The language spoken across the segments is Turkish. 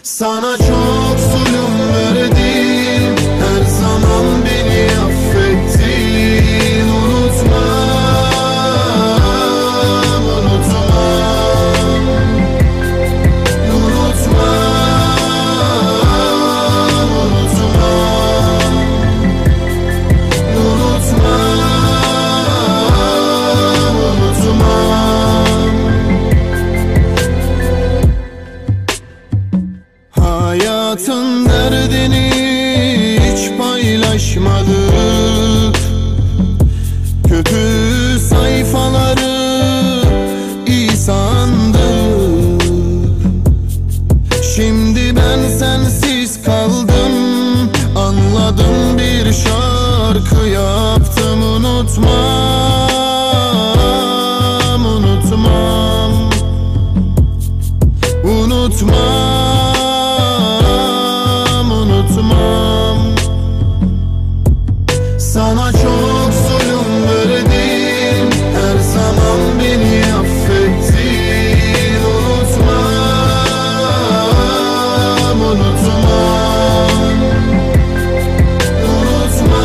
Sana çok zulüm verdim, her zaman beni affettin. Unutmam, unutmam, unutmam, unutmam, unutmam, unutmam. Hayatın derdini hiç paylaşmadık, kötü sayfaları iyi sandık. Şimdi ben sensiz kaldım, anladım, bir şarkı yaptım. Unutmam, unutmam, unutmam, unutmam. Sana çok zulüm verdim, her zaman beni affettin. Unutmam, unutmam, unutmam,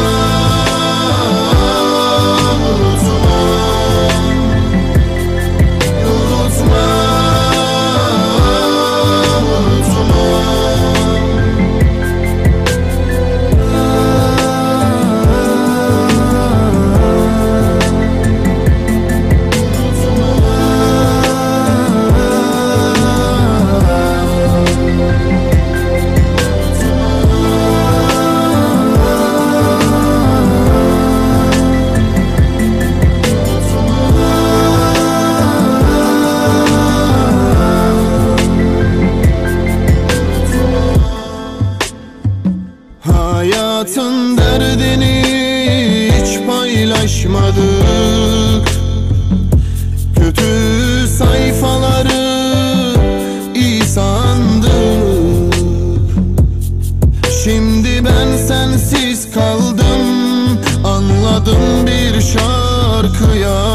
unutmam, hayatın derdini hiç paylaşmadık, kötü sayfaları iyi sandık. Şimdi ben sensiz kaldım, anladım, bir şarkı yaptım.